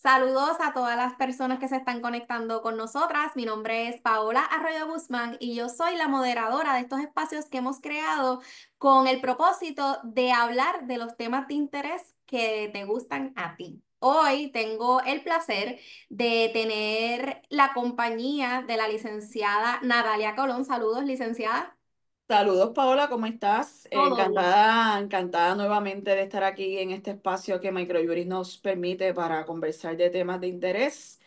Saludos a todas las personas que se están conectando con nosotras. Mi nombre es Paola Arroyo Guzmán y yo soy la moderadora de estos espacios que hemos creado con el propósito de hablar de los temas de interés que te gustan a ti. Hoy tengo el placer de tener la compañía de la licenciada Natalia Colón. Saludos, licenciada. Saludos, Paola, ¿cómo estás? Todo bien. Encantada nuevamente de estar aquí en este espacio que Microjuris nos permite para conversar de temas de interés.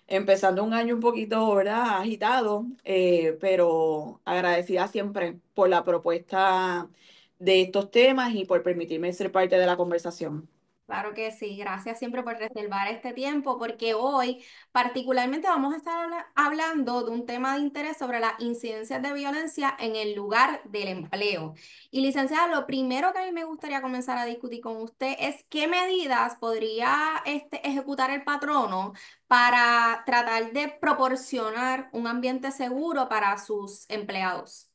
Empezando un año un poquito, ¿verdad? Agitado, pero agradecida siempre por la propuesta de estos temas y por permitirme ser parte de la conversación. Claro que sí, gracias siempre por reservar este tiempo, porque hoy particularmente vamos a estar hablando de un tema de interés sobre las incidencias de violencia en el lugar del empleo. Y licenciada, lo primero que a mí me gustaría comenzar a discutir con usted es qué medidas podría ejecutar el patrono para tratar de proporcionar un ambiente seguro para sus empleados.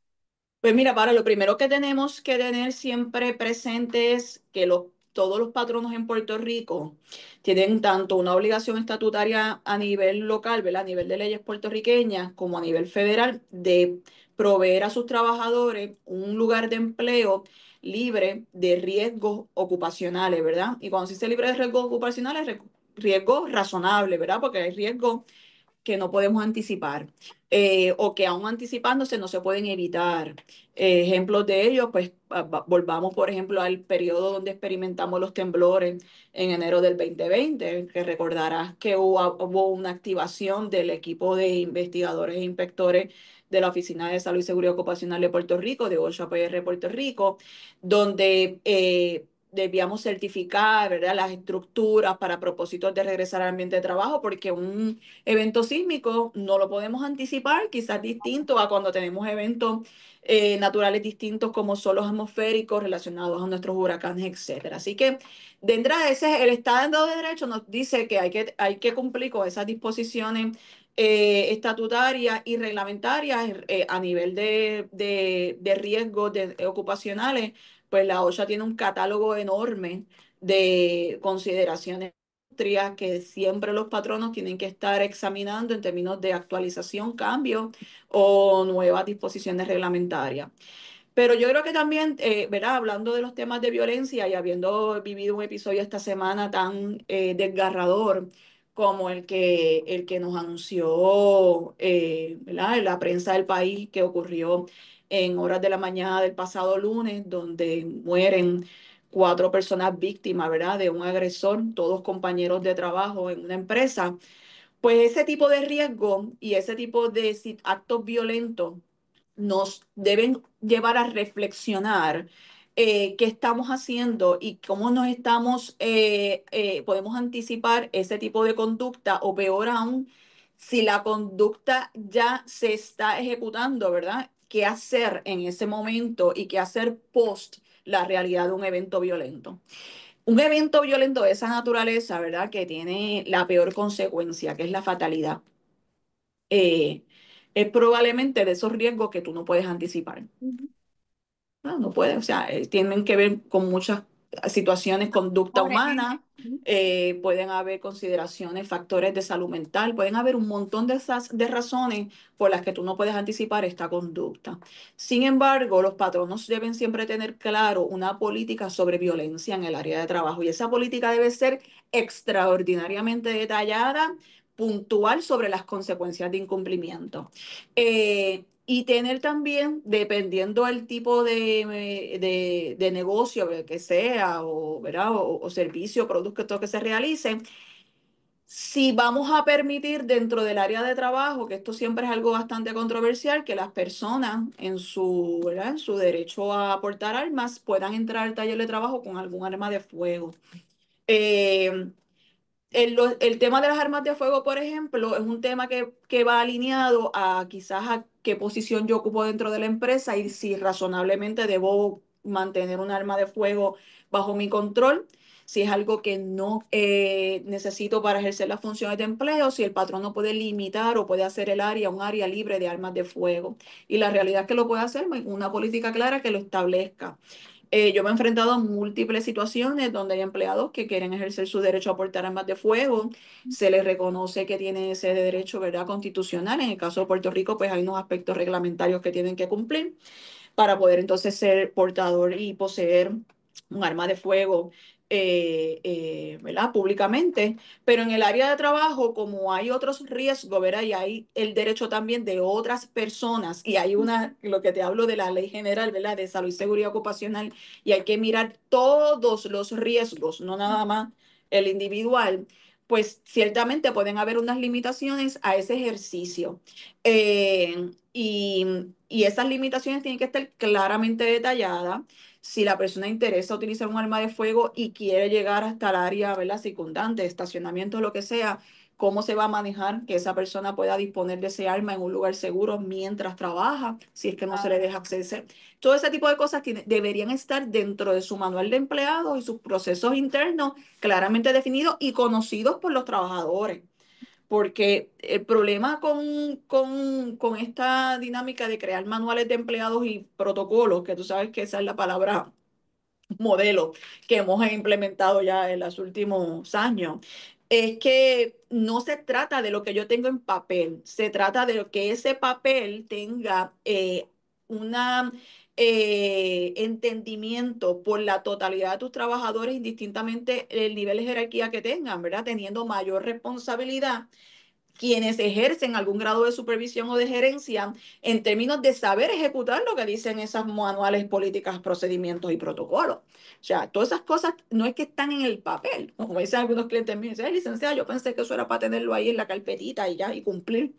Pues mira, para lo primero que tenemos que tener siempre presente es que todos los patronos en Puerto Rico tienen tanto una obligación estatutaria a nivel local, ¿verdad? A nivel de leyes puertorriqueñas, como a nivel federal, de proveer a sus trabajadores un lugar de empleo libre de riesgos ocupacionales, ¿verdad? Y cuando se dice libre de riesgos ocupacionales, riesgos razonables, ¿verdad? Porque hay riesgos que no podemos anticipar o que aún anticipándose no se pueden evitar. Ejemplos de ello, pues volvamos por ejemplo al periodo donde experimentamos los temblores en enero del 2020, que recordarás que hubo una activación del equipo de investigadores e inspectores de la Oficina de Salud y Seguridad Ocupacional de Puerto Rico, de OSHA PR Puerto Rico, donde debíamos certificar, ¿verdad?, las estructuras para propósitos de regresar al ambiente de trabajo, porque un evento sísmico no lo podemos anticipar, quizás distinto a cuando tenemos eventos naturales distintos como son los atmosféricos relacionados a nuestros huracanes, etcétera. Así que de entrada, el Estado de Derecho nos dice que hay que cumplir con esas disposiciones estatutarias y reglamentarias a nivel de riesgos ocupacionales. Pues la OSHA tiene un catálogo enorme de consideraciones que siempre los patronos tienen que estar examinando en términos de actualización, cambio o nuevas disposiciones reglamentarias. Pero yo creo que también, ¿verdad? Hablando de los temas de violencia y habiendo vivido un episodio esta semana tan desgarrador como el que nos anunció, ¿verdad?, en la prensa del país, que ocurrió en horas de la mañana del pasado lunes, donde mueren cuatro personas víctimas, ¿verdad?, de un agresor, todos compañeros de trabajo en una empresa. Pues ese tipo de riesgo y ese tipo de actos violentos nos deben llevar a reflexionar qué estamos haciendo y cómo podemos anticipar ese tipo de conducta, o peor aún, si la conducta ya se está ejecutando, ¿verdad? ¿Qué hacer en ese momento y qué hacer post la realidad de un evento violento? Un evento violento de esa naturaleza, ¿verdad?, que tiene la peor consecuencia, que es la fatalidad, eh, es probablemente de esos riesgos que tú no puedes anticipar. Ujú. No, no puede, o sea, tienen que ver con muchas situaciones, conducta Pobre gente. humana, Ujú. pueden haber consideraciones, factores de salud mental, pueden haber un montón de razones por las que tú no puedes anticipar esta conducta. Sin embargo, los patronos deben siempre tener claro una política sobre violencia en el área de trabajo, y esa política debe ser extraordinariamente detallada, puntual sobre las consecuencias de incumplimiento. Y tener también, dependiendo del tipo de negocio que sea, o, ¿verdad?, o servicio o producto que se realice, si vamos a permitir dentro del área de trabajo, que esto siempre es algo bastante controversial, que las personas ¿verdad?, en su derecho a portar armas puedan entrar al taller de trabajo con algún arma de fuego. Eh, el tema de las armas de fuego, por ejemplo, es un tema que va alineado a quizás a qué posición yo ocupo dentro de la empresa y si razonablemente debo mantener un arma de fuego bajo mi control, si es algo que no necesito para ejercer las funciones de empleo, si el patrón no puede limitar o puede hacer el área un área libre de armas de fuego. Y la realidad es que lo puede hacer con una política clara que lo establezca. Yo me he enfrentado a múltiples situaciones donde hay empleados que quieren ejercer su derecho a portar armas de fuego. Se les reconoce que tienen ese derecho, ¿verdad?, constitucional. En el caso de Puerto Rico, pues hay unos aspectos reglamentarios que tienen que cumplir para poder entonces ser portador y poseer un arma de fuego, ¿verdad? Públicamente. Pero en el área de trabajo, como hay otros riesgos, ¿verdad? Y hay el derecho también de otras personas, y hay una, lo que te hablo de la ley general, ¿verdad? De salud y seguridad ocupacional, y hay que mirar todos los riesgos, no nada más el individual. Pues ciertamente pueden haber unas limitaciones a ese ejercicio. Y esas limitaciones tienen que estar claramente detalladas. Si la persona interesa utilizar un arma de fuego y quiere llegar hasta el área, ¿verdad?, circundante, estacionamiento, lo que sea, cómo se va a manejar que esa persona pueda disponer de ese arma en un lugar seguro mientras trabaja, si es que no se le deja acceder. Todo ese tipo de cosas deberían estar dentro de su manual de empleados y sus procesos internos claramente definidos y conocidos por los trabajadores. Porque el problema con esta dinámica de crear manuales de empleados y protocolos, que tú sabes que esa es la palabra modelo que hemos implementado ya en los últimos años, es que no se trata de lo que yo tengo en papel, se trata de que ese papel tenga una entendimiento por la totalidad de tus trabajadores, indistintamente el nivel de jerarquía que tengan, ¿verdad? Teniendo mayor responsabilidad quienes ejercen algún grado de supervisión o de gerencia en términos de saber ejecutar lo que dicen esas manuales, políticas, procedimientos y protocolos. O sea, todas esas cosas no es que están en el papel. Como dicen algunos clientes míos, dicen, licenciada, yo pensé que eso era para tenerlo ahí en la carpetita y ya, y cumplir.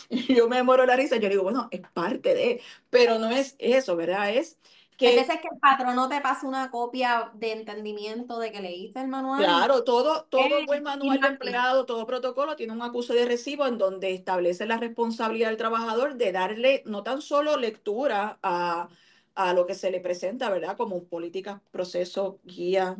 Y yo me muero la risa. Yo digo, bueno, es parte de, pero no es eso, ¿verdad? Es Hay que veces que el patrón no te pasa una copia de entendimiento de que leíste el manual y claro, todo buen y manual no de aquí. empleado, todo protocolo tiene un acuse de recibo en donde establece la responsabilidad del trabajador de darle no tan solo lectura a lo que se le presenta, ¿verdad? Como políticas, procesos, guía,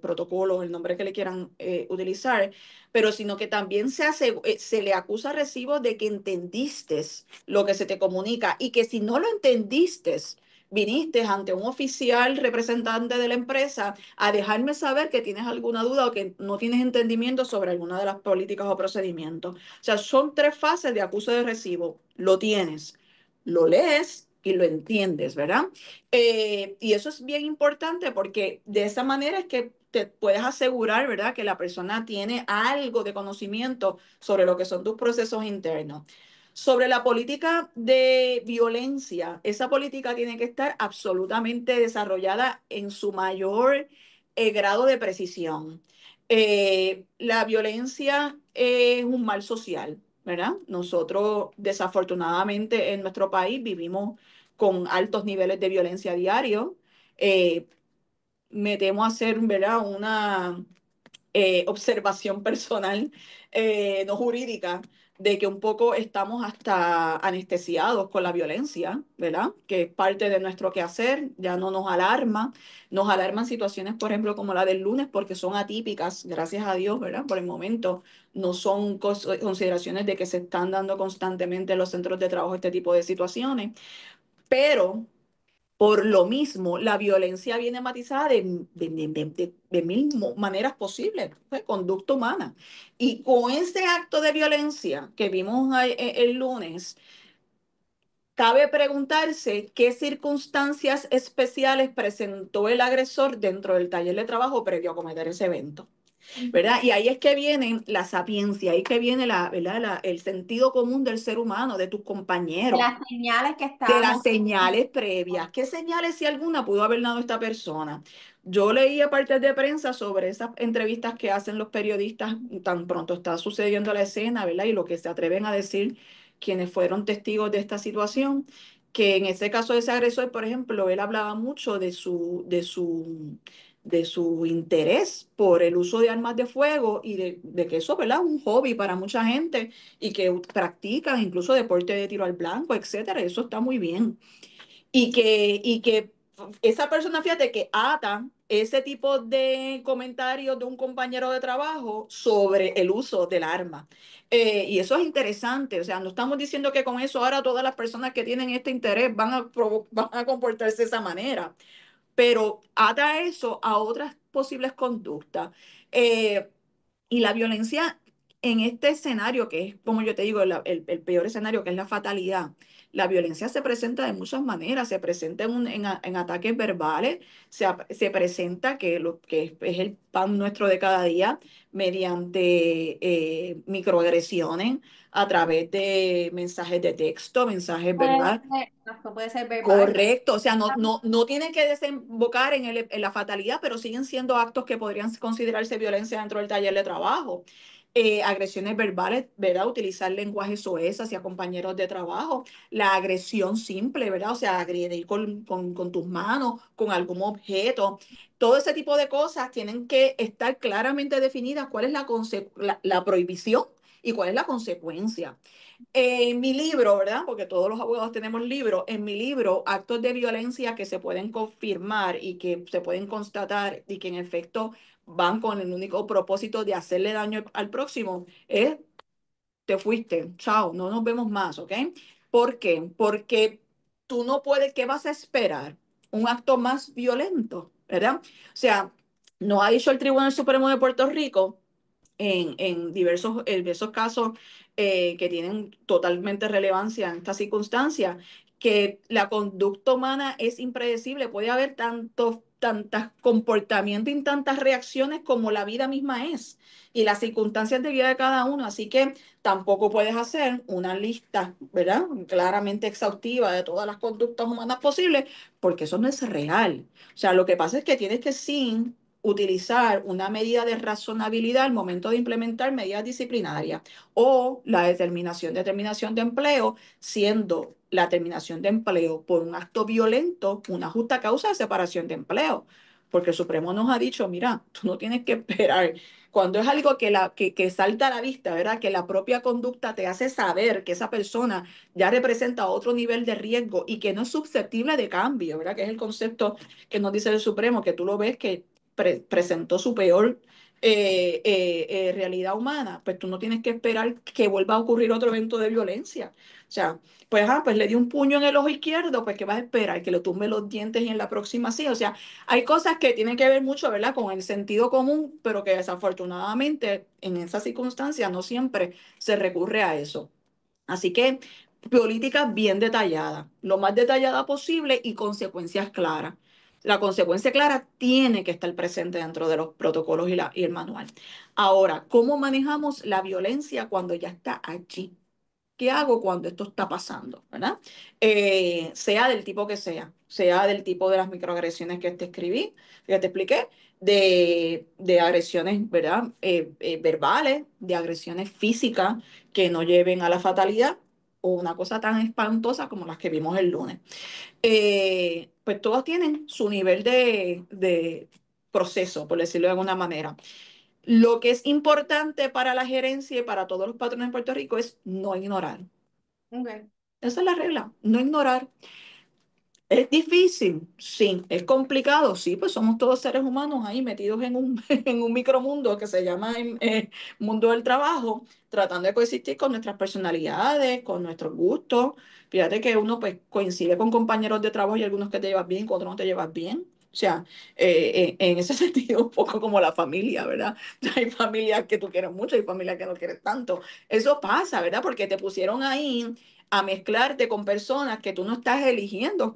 protocolos, el nombre que le quieran utilizar, pero sino que también se le acusa recibo de que entendiste lo que se te comunica y que si no lo entendiste, viniste ante un oficial representante de la empresa a dejarme saber que tienes alguna duda o que no tienes entendimiento sobre alguna de las políticas o procedimientos. O sea, son tres fases de acuso de recibo. Lo tienes, lo lees y lo entiendes, ¿verdad? Y eso es bien importante porque de esa manera es que te puedes asegurar, ¿verdad?, que la persona tiene algo de conocimiento sobre lo que son tus procesos internos. Sobre la política de violencia, esa política tiene que estar absolutamente desarrollada en su mayor grado de precisión. La violencia es un mal social, ¿verdad? Nosotros desafortunadamente en nuestro país vivimos con altos niveles de violencia diario. Eh, Me temo hacer, ¿verdad?, una observación personal, no jurídica, de que un poco estamos hasta anestesiados con la violencia, ¿verdad? Que es parte de nuestro quehacer, ya no nos alarma. Nos alarman situaciones, por ejemplo, como la del lunes, porque son atípicas, gracias a Dios, ¿verdad? Por el momento no son consideraciones de que se están dando constantemente en los centros de trabajo este tipo de situaciones, pero por lo mismo, la violencia viene matizada de mil maneras posibles, de conducta humana. Y con ese acto de violencia que vimos el lunes, cabe preguntarse qué circunstancias especiales presentó el agresor dentro del taller de trabajo previo a cometer ese evento, ¿verdad? Y ahí es que viene la sapiencia, ahí es que viene ¿verdad? El sentido común del ser humano, de tus De compañeros las señales que de las estábamos viendo. señales previas. ¿Qué señales, si alguna, pudo haber dado esta persona? Yo leía partes de prensa sobre esas entrevistas que hacen los periodistas tan pronto está sucediendo la escena, ¿verdad? Y lo que se atreven a decir quienes fueron testigos de esta situación, que en ese caso de ese agresor, por ejemplo, él hablaba mucho de su interés por el uso de armas de fuego y de que eso, ¿verdad?, es un hobby para mucha gente y que practican incluso deporte de tiro al blanco, etcétera. Eso está muy bien. Y que esa persona, fíjate, que ata ese tipo de comentarios de un compañero de trabajo sobre el uso del arma. Y eso es interesante. O sea, no estamos diciendo que con eso ahora todas las personas que tienen este interés van a comportarse de esa manera, pero ata eso a otras posibles conductas. Eh, y la violencia en este escenario, que es, como yo te digo, el peor escenario, que es la fatalidad, la violencia se presenta de muchas maneras, se presenta en ataques verbales, se presenta, que lo que es el pan nuestro de cada día, mediante microagresiones a través de mensajes de texto, mensajes verbales. Esto puede ser verbal. Correcto, o sea, no tiene que desembocar en la fatalidad, pero siguen siendo actos que podrían considerarse violencia dentro del taller de trabajo. Agresiones verbales, ¿verdad? Utilizar lenguaje soez hacia compañeros de trabajo. La agresión simple, ¿verdad? O sea, agredir con tus manos, con algún objeto. Todo ese tipo de cosas tienen que estar claramente definidas cuál es la prohibición y cuál es la consecuencia. En mi libro, ¿verdad? Porque todos los abogados tenemos libros. En mi libro, actos de violencia que se pueden confirmar y que se pueden constatar y que en efecto van con el único propósito de hacerle daño al próximo, es te fuiste, chao, no nos vemos más, ¿ok? ¿Por qué? Porque tú no puedes, ¿qué vas a esperar? Un acto más violento, ¿verdad? O sea, no ha dicho el Tribunal Supremo de Puerto Rico en diversos casos que tienen totalmente relevancia en esta circunstancia, que la conducta humana es impredecible, puede haber tantos comportamientos y tantas reacciones como la vida misma es y las circunstancias de vida de cada uno, así que tampoco puedes hacer una lista, ¿verdad? Claramente exhaustiva de todas las conductas humanas posibles, porque eso no es real. O sea, lo que pasa es que tienes que sin utilizar una medida de razonabilidad al momento de implementar medidas disciplinarias o la determinación de empleo, siendo la terminación de empleo por un acto violento una justa causa de separación de empleo. Porque el Supremo nos ha dicho, mira, tú no tienes que esperar. Cuando es algo que salta a la vista, ¿verdad? Que la propia conducta te hace saber que esa persona ya representa otro nivel de riesgo y que no es susceptible de cambio, ¿verdad? Que es el concepto que nos dice el Supremo, que tú lo ves que presentó su peor realidad humana, pues tú no tienes que esperar que vuelva a ocurrir otro evento de violencia. O sea, pues le dio un puño en el ojo izquierdo, pues ¿qué vas a esperar? Que le tumbe los dientes y en la próxima sí. O sea, hay cosas que tienen que ver mucho, ¿verdad? Con el sentido común, pero que desafortunadamente en esas circunstancias no siempre se recurre a eso. Así que política bien detallada, lo más detallada posible y consecuencias claras. La consecuencia clara tiene que estar presente dentro de los protocolos y el manual. Ahora, ¿cómo manejamos la violencia cuando ya está allí? ¿Qué hago cuando esto está pasando? ¿Verdad? Sea del tipo que sea del tipo de las microagresiones que te escribí, que te expliqué, de agresiones, ¿verdad? Verbales, de agresiones físicas que no lleven a la fatalidad o una cosa tan espantosa como las que vimos el lunes. Pues todos tienen su nivel de proceso, por decirlo de alguna manera. Lo que es importante para la gerencia y para todos los patrones en Puerto Rico es no ignorar. Ok. Esa es la regla, no ignorar. ¿Es difícil? Sí. ¿Es complicado? Sí, pues somos todos seres humanos ahí metidos en un micromundo que se llama mundo del trabajo, tratando de coexistir con nuestras personalidades, con nuestros gustos. Fíjate que uno pues coincide con compañeros de trabajo y algunos que te llevas bien, con otros no te llevas bien. O sea, en ese sentido, un poco como la familia, ¿verdad? Hay familias que tú quieres mucho y familias que no quieres tanto. Eso pasa, ¿verdad? Porque te pusieron ahí a mezclarte con personas que tú no estás eligiendo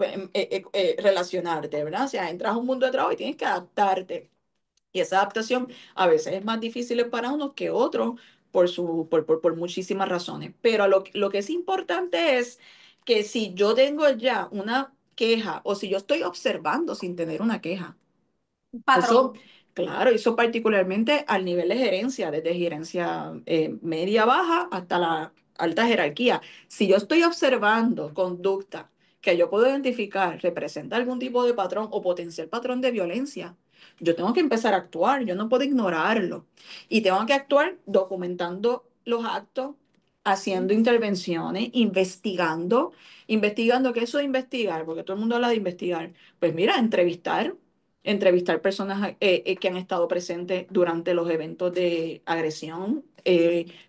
relacionarte, ¿verdad? O sea, entras a un mundo de trabajo y tienes que adaptarte. Y esa adaptación a veces es más difícil para unos que otros por muchísimas razones. Pero lo que es importante es que si yo tengo ya una queja o si yo estoy observando sin tener una queja, eso, Patrón. claro, eso particularmente al nivel de gerencia, desde gerencia media baja hasta la alta jerarquía. Si yo estoy observando conducta que yo puedo identificar representa algún tipo de patrón o potencial patrón de violencia, yo tengo que empezar a actuar, yo no puedo ignorarlo. Y tengo que actuar documentando los actos, haciendo intervenciones, investigando, ¿qué es eso de investigar? Porque todo el mundo habla de investigar. Pues mira, entrevistar personas que han estado presentes durante los eventos de agresión,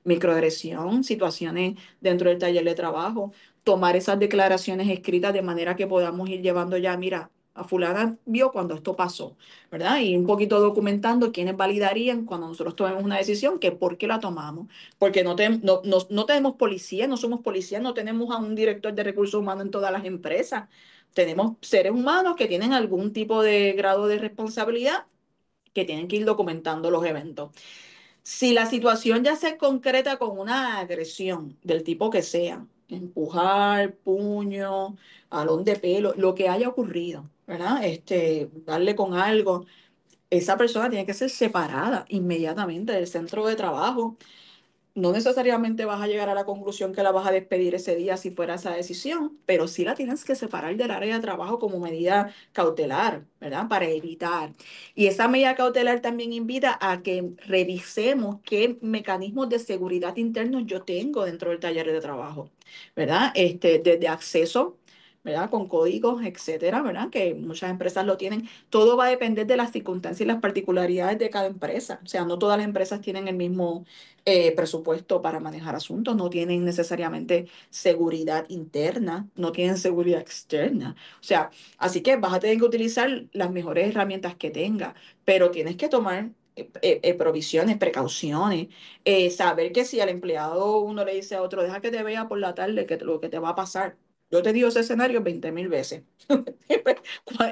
microagresión, situaciones dentro del taller de trabajo, tomar esas declaraciones escritas de manera que podamos ir llevando ya, mira, a fulana vio cuando esto pasó, ¿verdad? Y un poquito documentando quiénes validarían cuando nosotros tomemos una decisión, que por qué la tomamos. Porque no tenemos policía, no somos policías, no tenemos a un director de recursos humanos en todas las empresas. Tenemos seres humanos que tienen algún tipo de grado de responsabilidad que tienen que ir documentando los eventos. Si la situación ya se concreta con una agresión del tipo que sea, empujar, puño, alón de pelo, lo que haya ocurrido, ¿verdad? Darle con algo, esa persona tiene que ser separada inmediatamente del centro de trabajo. No necesariamente vas a llegar a la conclusión que la vas a despedir ese día si fuera esa decisión, pero sí la tienes que separar del área de trabajo como medida cautelar, ¿verdad? Para evitar. Y esa medida cautelar también invita a que revisemos qué mecanismos de seguridad internos yo tengo dentro del taller de trabajo, ¿verdad? Desde acceso, ¿verdad? Con códigos, etcétera, ¿verdad? Que muchas empresas lo tienen. Todo va a depender de las circunstancias y las particularidades de cada empresa. O sea, no todas las empresas tienen el mismo presupuesto para manejar asuntos, no tienen necesariamente seguridad interna, no tienen seguridad externa. O sea, así que vas a tener que utilizar las mejores herramientas que tengas, pero tienes que tomar provisiones, precauciones, saber que si al empleado uno le dice a otro, deja que te vea por la tarde, que lo que te va a pasar. Yo te digo ese escenario 20.000 veces.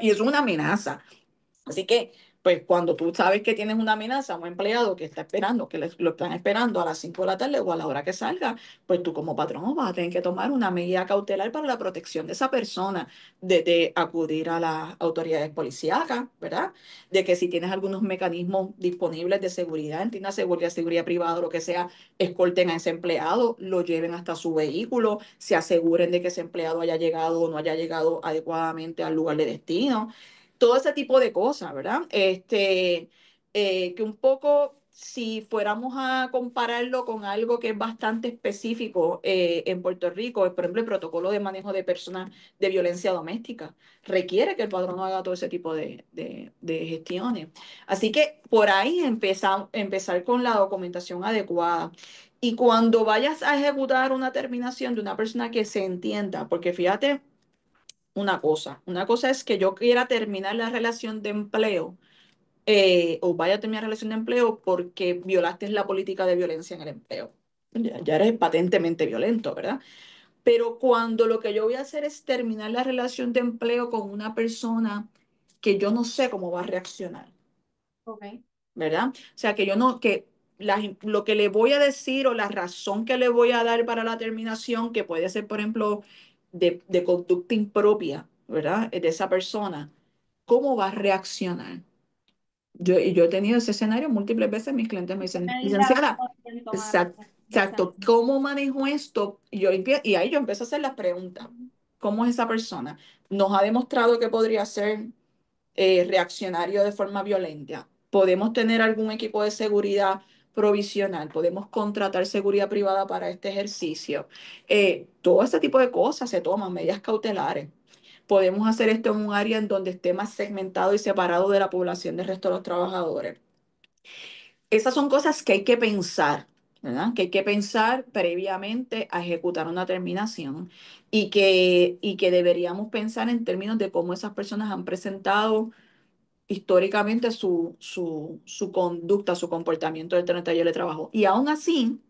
Y es una amenaza. Así que, pues cuando tú sabes que tienes una amenaza, un empleado que está esperando, que lo están esperando a las 5 de la tarde o a la hora que salga, pues tú como patrón vas a tener que tomar una medida cautelar para la protección de esa persona, de acudir a las autoridades policíacas, ¿verdad? De que si tienes algunos mecanismos disponibles de seguridad, entienda seguridad, seguridad privada o lo que sea, escolten a ese empleado, lo lleven hasta su vehículo, se aseguren de que ese empleado haya llegado o no haya llegado adecuadamente al lugar de destino, todo ese tipo de cosas, ¿verdad? Que un poco, si fuéramos a compararlo con algo que es bastante específico en Puerto Rico, por ejemplo, el protocolo de manejo de personas de violencia doméstica, requiere que el padrón haga todo ese tipo de gestiones. Así que por ahí empezar con la documentación adecuada. Y cuando vayas a ejecutar una terminación de una persona que se entienda, porque fíjate, una cosa es que yo quiera terminar la relación de empleo o vaya a terminar la relación de empleo porque violaste la política de violencia en el empleo. Ya eres patentemente violento, ¿verdad? Pero cuando lo que yo voy a hacer es terminar la relación de empleo con una persona que yo no sé cómo va a reaccionar, Ok. ¿verdad? O sea, que yo no, que lo que le voy a decir o la razón que le voy a dar para la terminación, que puede ser, por ejemplo, de conducta impropia, ¿verdad? De esa persona, ¿cómo va a reaccionar? Y yo he tenido ese escenario múltiples veces, mis clientes me ¿Qué dicen, medidas licenciada, podrían tomar exacto, en ese exacto, momento? ¿cómo manejo esto? Y ahí yo empiezo a hacer las preguntas. ¿Cómo es esa persona? ¿Nos ha demostrado que podría ser reaccionario de forma violenta? ¿Podemos tener algún equipo de seguridad provisional? ¿Podemos contratar seguridad privada para este ejercicio? Todo ese tipo de cosas se toman, medidas cautelares. Podemos hacer esto en un área en donde esté más segmentado y separado de la población del resto de los trabajadores. Esas son cosas que hay que pensar, ¿verdad? Que hay que pensar previamente a ejecutar una terminación y que deberíamos pensar en términos de cómo esas personas han presentado históricamente su conducta, su comportamiento del tren de taller de trabajo. Y aún así,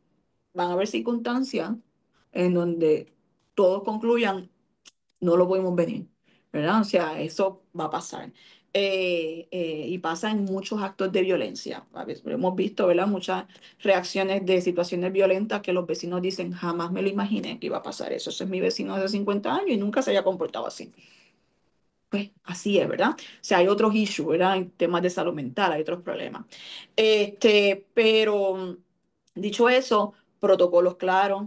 van a haber circunstancias en donde todos concluyan, no lo podemos venir, ¿verdad? O sea, eso va a pasar. Y pasa en muchos actos de violencia. A veces hemos visto, ¿verdad? Muchas reacciones de situaciones violentas que los vecinos dicen, jamás me lo imaginé que iba a pasar eso. Ese es mi vecino de 50 años y nunca se haya comportado así. Pues así es, ¿verdad? O sea, hay otros issues, ¿verdad? En temas de salud mental, hay otros problemas. Pero dicho eso, protocolos claros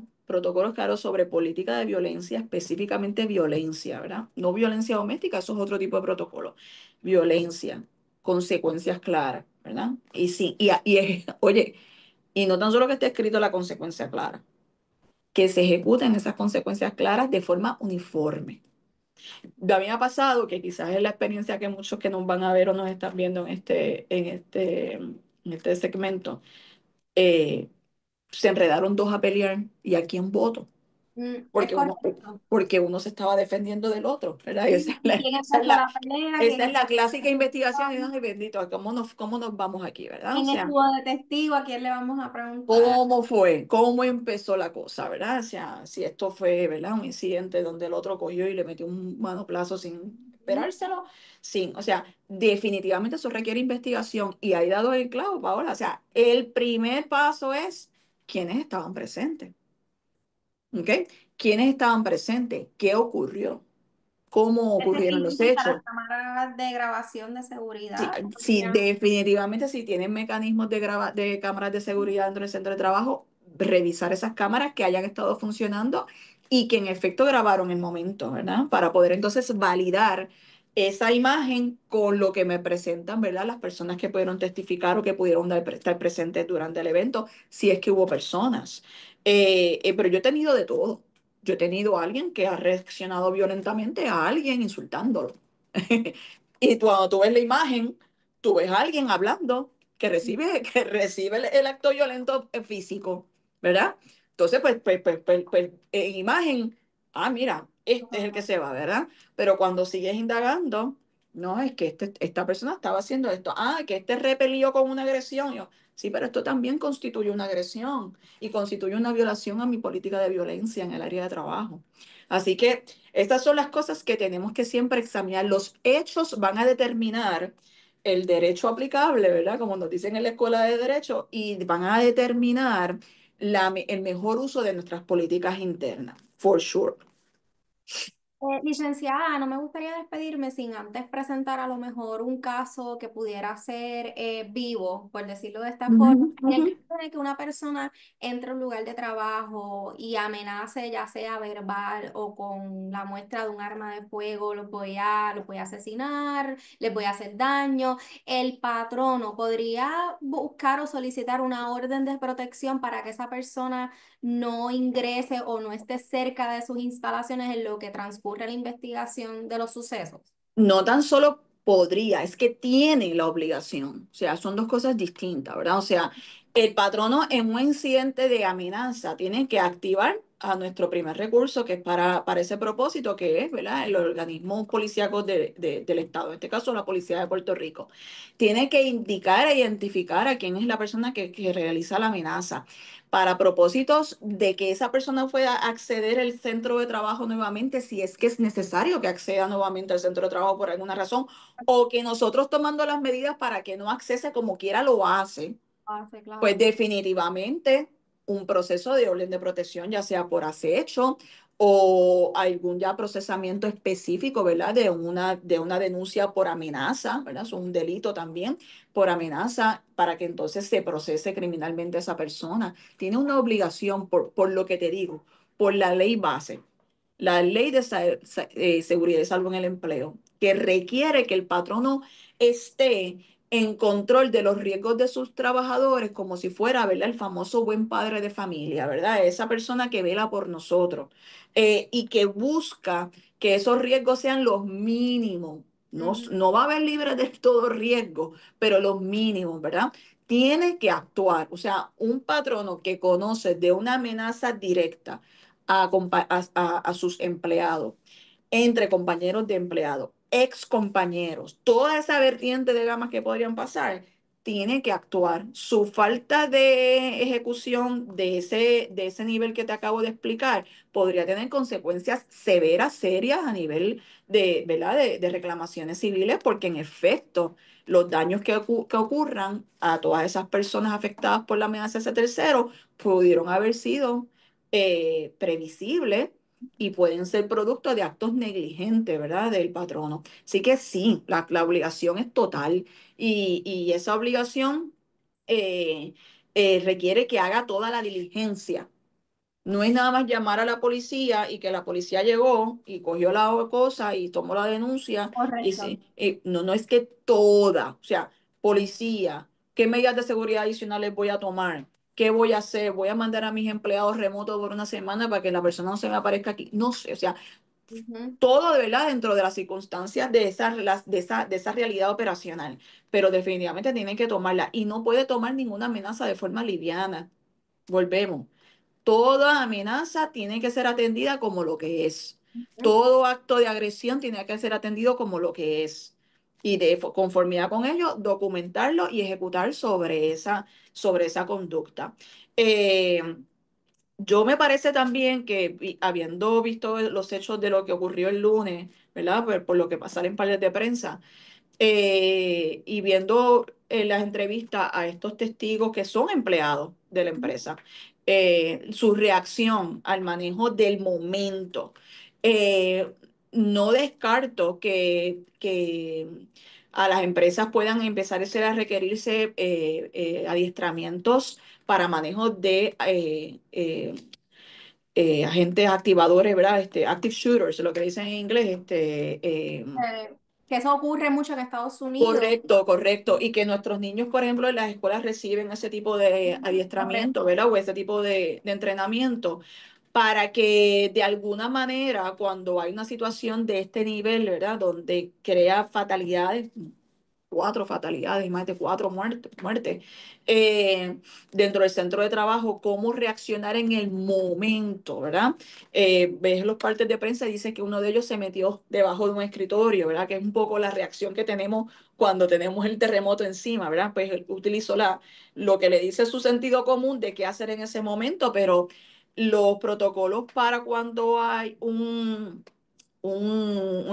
sobre política de violencia, específicamente violencia, ¿verdad? No violencia doméstica, eso es otro tipo de protocolo. Violencia, consecuencias claras, ¿verdad? Y sí, oye, y no tan solo que esté escrito la consecuencia clara, que se ejecuten esas consecuencias claras de forma uniforme. A mí me ha pasado que quizás es la experiencia que muchos que nos van a ver o nos están viendo en este segmento, eh, se enredaron dos a pelear y a quién voto. Es porque uno, correcto. porque uno se estaba defendiendo del otro, ¿verdad? Y Sí, ¿quién empezó la pelea? ¿Quién esa es la empezó clásica investigación, y la... ay, bendito, ¿cómo nos vamos aquí, ¿verdad? O ¿Quién sea, estuvo de testigo? ¿A quién le vamos a preguntar? ¿cómo fue? ¿Cómo empezó la cosa, verdad? O sea, si esto fue, ¿verdad? Un incidente donde el otro cogió y le metió un manoplazo sin Ujú. esperárselo, sí, o sea, definitivamente eso requiere investigación y ahí dado el clavo, Paola, o sea, el primer paso es quiénes estaban presentes, ¿ok? ¿Quiénes estaban presentes? ¿Qué ocurrió? ¿Cómo Es ocurrieron decir, los dicen que las hechos? cámaras de grabación de Sí, seguridad sí, podrían... definitivamente si tienen mecanismos de cámaras de seguridad dentro del centro de trabajo, revisar esas cámaras que hayan estado funcionando y que en efecto grabaron el momento, ¿verdad? Para poder entonces validar esa imagen con lo que me presentan, ¿verdad? Las personas que pudieron testificar o que pudieron estar presentes durante el evento, si es que hubo personas. Pero yo he tenido de todo. Yo he tenido a alguien que ha reaccionado violentamente a alguien insultándolo. Y cuando tú ves la imagen, tú ves a alguien hablando que recibe el acto violento físico, ¿verdad? Entonces, pues, en imagen, mira, este es el que se va, ¿verdad? Pero cuando sigues indagando, no, es que esta persona estaba haciendo esto. Que este repelió con una agresión. Yo, sí, pero esto también constituye una agresión y constituye una violación a mi política de violencia en el área de trabajo. Así que estas son las cosas que tenemos que siempre examinar. Los hechos van a determinar el derecho aplicable, ¿verdad? Como nos dicen en la escuela de derecho, y van a determinar el mejor uso de nuestras políticas internas, for sure. Licenciada, no me gustaría despedirme sin antes presentar a lo mejor un caso que pudiera ser vivo, por decirlo de esta Ujú, forma. En ujú. el caso de que una persona entre a un lugar de trabajo y amenace, ya sea verbal o con la muestra de un arma de fuego, los voy a asesinar, les voy a hacer daño, el patrono podría buscar o solicitar una orden de protección para que esa persona no ingrese o no esté cerca de sus instalaciones en lo que transcurre la investigación de los sucesos. No tan solo podría, es que tiene la obligación. O sea, son dos cosas distintas, ¿verdad? O sea, el patrono en un incidente de amenaza tiene que activar a nuestro primer recurso, que es para ese propósito, que es, ¿verdad? El organismo policíaco del Estado, en este caso la Policía de Puerto Rico. Tiene que indicar e identificar a quién es la persona que realiza la amenaza para propósitos de que esa persona pueda acceder al centro de trabajo nuevamente, si es que es necesario que acceda nuevamente al centro de trabajo por alguna razón, o que nosotros tomando las medidas para que no accese como quiera lo hace, Ah, sí, pues claro. definitivamente un proceso de orden de protección, ya sea por acecho o algún ya procesamiento específico, ¿verdad? De una denuncia por amenaza, ¿verdad? Es un delito también por amenaza para que entonces se procese criminalmente a esa persona. Tiene una obligación, por lo que te digo, por la ley base, la ley de seguridad y salud en el empleo, que requiere que el patrono esté en control de los riesgos de sus trabajadores como si fuera, ¿verdad? El famoso buen padre de familia, ¿verdad? Esa persona que vela por nosotros y que busca que esos riesgos sean los mínimos. No, Ujú. no va a haber libre de todo riesgo, pero los mínimos, ¿verdad? Tiene que actuar. O sea, un patrono que conoce de una amenaza directa a sus empleados, entre compañeros de empleados, ex compañeros, toda esa vertiente de gamas que podrían pasar, tiene que actuar. Su falta de ejecución de ese nivel que te acabo de explicar podría tener consecuencias severas, serias a nivel ¿verdad? De reclamaciones civiles, porque en efecto los daños que ocurran a todas esas personas afectadas por la amenaza de ese tercero pudieron haber sido previsibles y pueden ser producto de actos negligentes, ¿verdad? Del patrono. Así que sí, la obligación es total y esa obligación eh, requiere que haga toda la diligencia. No es nada más llamar a la policía y que la policía llegó y cogió la cosa y tomó la denuncia. Y Correcto. sí, no, no es que toda, o sea, policía, ¿qué medidas de seguridad adicionales voy a tomar? ¿Qué voy a hacer? ¿Voy a mandar a mis empleados remotos por una semana para que la persona no se me aparezca aquí? No sé, o sea, Ujú. todo de verdad dentro de las circunstancias de esa realidad operacional, pero definitivamente tienen que tomarla y no puede tomar ninguna amenaza de forma liviana. Volvemos. Toda amenaza tiene que ser atendida como lo que es. Ujú. Todo acto de agresión tiene que ser atendido como lo que es. Y de conformidad con ello, documentarlo y ejecutar sobre esa conducta. Eh, yo me parece también que habiendo visto los hechos de lo que ocurrió el lunes, ¿verdad? Por lo que pasaron en pares de prensa, y viendo las entrevistas a estos testigos que son empleados de la empresa, su reacción al manejo del momento, eh, no descarto que a las empresas puedan empezar a requerirse adiestramientos para manejo de agentes activadores, ¿verdad? Active shooters, lo que dicen en inglés, Que eso ocurre mucho en Estados Unidos. correcto, correcto. Y que nuestros niños, por ejemplo, en las escuelas reciben ese tipo de adiestramiento, Correcto. ¿verdad? O ese tipo de entrenamiento para que de alguna manera, cuando hay una situación de este nivel, ¿verdad? Donde crea fatalidades, 4 fatalidades, más de 4 muertes, eh, dentro del centro de trabajo, cómo reaccionar en el momento, ¿verdad? Ves los partes de prensa y dice que uno de ellos se metió debajo de un escritorio, ¿verdad? Que es un poco la reacción que tenemos cuando tenemos el terremoto encima, ¿verdad? Pues él utilizó lo que le dice su sentido común de qué hacer en ese momento, pero los protocolos para cuando hay un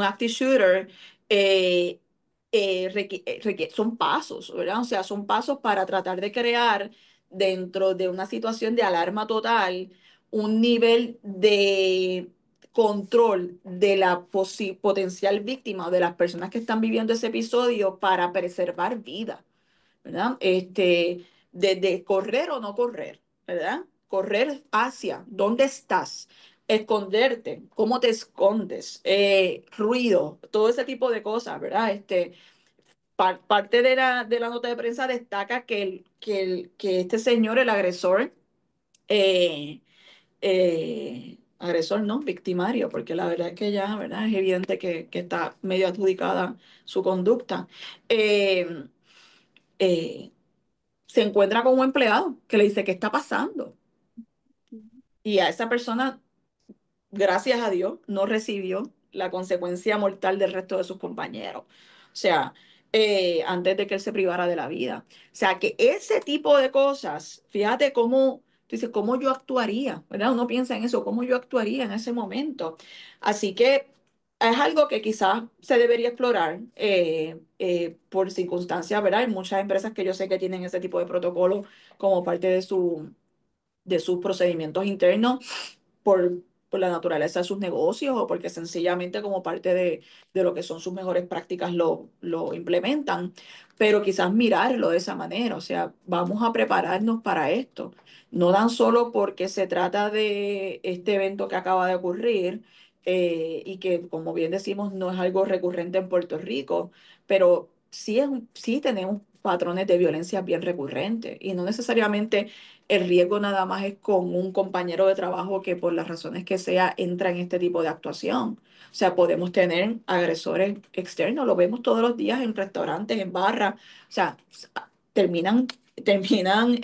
active shooter, eh, son pasos, ¿verdad? O sea, son pasos para tratar de crear dentro de una situación de alarma total un nivel de control de la potencial víctima o de las personas que están viviendo ese episodio para preservar vida. ¿Verdad? De correr o no correr, ¿verdad? Correr hacia, ¿dónde estás? Esconderte, ¿cómo te escondes? Ruido, todo ese tipo de cosas, ¿verdad? Parte de la nota de prensa destaca que este señor, el agresor, agresor no, victimario, porque la verdad es que ya, ¿verdad? Es evidente que está medio adjudicada su conducta. Eh, eh, Se encuentra con un empleado que le dice, ¿qué está pasando? Y a esa persona, gracias a Dios, no recibió la consecuencia mortal del resto de sus compañeros. O sea, antes de que él se privara de la vida. O sea, que ese tipo de cosas, fíjate cómo, tú dices, cómo yo actuaría, ¿verdad? Uno piensa en eso, cómo yo actuaría en ese momento. Así que es algo que quizás se debería explorar por circunstancias, ¿verdad? Hay muchas empresas que yo sé que tienen ese tipo de protocolo como parte de sus procedimientos internos por la naturaleza de sus negocios o porque sencillamente como parte de lo que son sus mejores prácticas lo implementan, pero quizás mirarlo de esa manera, o sea, vamos a prepararnos para esto, no tan solo porque se trata de este evento que acaba de ocurrir y que, como bien decimos, no es algo recurrente en Puerto Rico, pero sí tenemos patrones de violencia bien recurrentes y no necesariamente el riesgo nada más es con un compañero de trabajo que por las razones que sea entra en este tipo de actuación. O sea, podemos tener agresores externos, lo vemos todos los días en restaurantes, en barras, o sea, terminan, terminan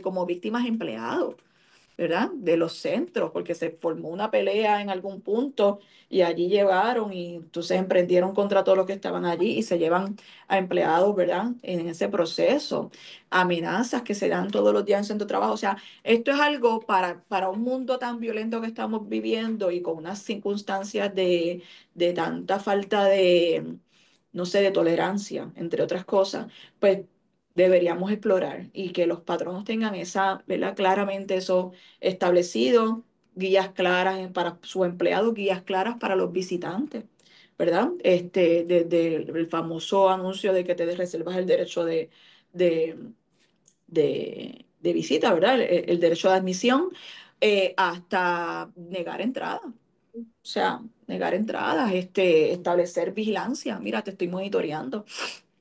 como víctimas empleados. ¿Verdad? De los centros, porque se formó una pelea en algún punto y allí llegaron y entonces emprendieron contra todos los que estaban allí y se llevan a empleados, ¿verdad? En ese proceso, amenazas que se dan todos los días en centro de trabajo. O sea, esto es algo para un mundo tan violento que estamos viviendo y con unas circunstancias de tanta falta de, no sé, de tolerancia, entre otras cosas, pues deberíamos explorar y que los patronos tengan esa, ¿verdad? Claramente eso establecido, guías claras para sus empleados, guías claras para los visitantes, ¿verdad? Desde el famoso anuncio de que te reservas el derecho de, de visita, ¿verdad? El derecho de admisión, hasta negar entrada. O sea, negar entradas, establecer vigilancia. Mira, te estoy monitoreando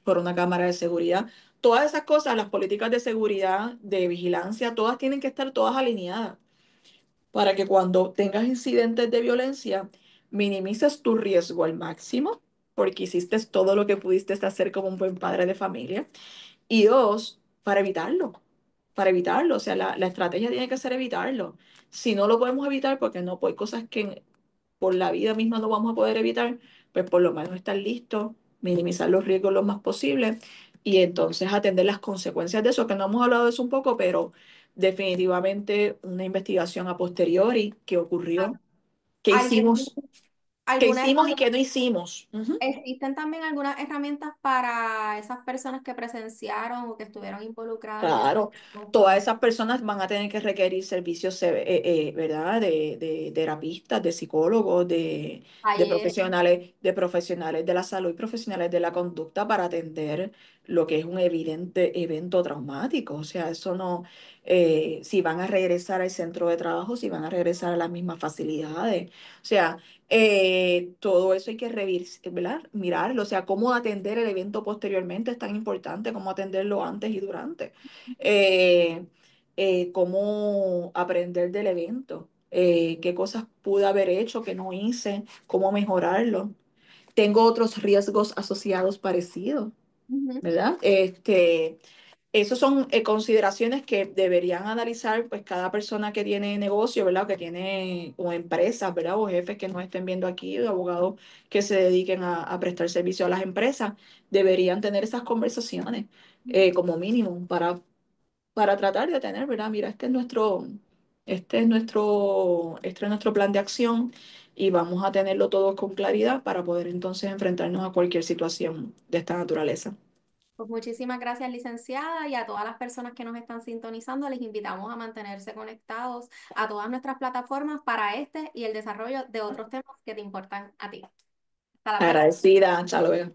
por una cámara de seguridad. Todas esas cosas, las políticas de seguridad, de vigilancia, todas tienen que estar todas alineadas para que cuando tengas incidentes de violencia, minimices tu riesgo al máximo, porque hiciste todo lo que pudiste hacer como un buen padre de familia. Y dos, para evitarlo. para evitarlo. O sea, la estrategia tiene que ser evitarlo. Si no lo podemos evitar, porque no, pues hay cosas que por la vida misma no vamos a poder evitar, pues por lo menos estar listos, minimizar los riesgos lo más posible y entonces atender las consecuencias de eso, que no hemos hablado de eso un poco, pero definitivamente una investigación a posteriori, qué ocurrió, ¿Algún, qué alguna hicimos y herramienta? qué no hicimos. Ujú. ¿Existen también algunas herramientas para esas personas que presenciaron o que estuvieron involucradas en ese Claro, todas como esas personas van a tener que requerir servicios, ¿verdad? De terapistas, de psicólogos, talleres? de profesionales de la salud y profesionales de la conducta para atender lo que es un evidente evento traumático. O sea, eso no, si van a regresar al centro de trabajo, si van a regresar a las mismas facilidades. O sea, todo eso hay que ¿verdad? Mirarlo. O sea, cómo atender el evento posteriormente es tan importante como atenderlo antes y durante eh, cómo aprender del evento, qué cosas pude haber hecho que no hice, cómo mejorarlo. Tengo otros riesgos asociados parecidos, Ujú, ¿verdad? Esos son consideraciones que deberían analizar pues cada persona que tiene negocio, ¿verdad? Que tiene o empresas, ¿verdad? O jefes que nos estén viendo aquí, o abogados que se dediquen a prestar servicio a las empresas, deberían tener esas conversaciones como mínimo para tratar de tener, ¿verdad? Mira, este es nuestro plan de acción y vamos a tenerlo todo con claridad para poder entonces enfrentarnos a cualquier situación de esta naturaleza. Pues muchísimas gracias, licenciada, y a todas las personas que nos están sintonizando, les invitamos a mantenerse conectados a todas nuestras plataformas para este y el desarrollo de otros temas que te importan a ti. Hasta la próxima. Agradecida, hasta luego.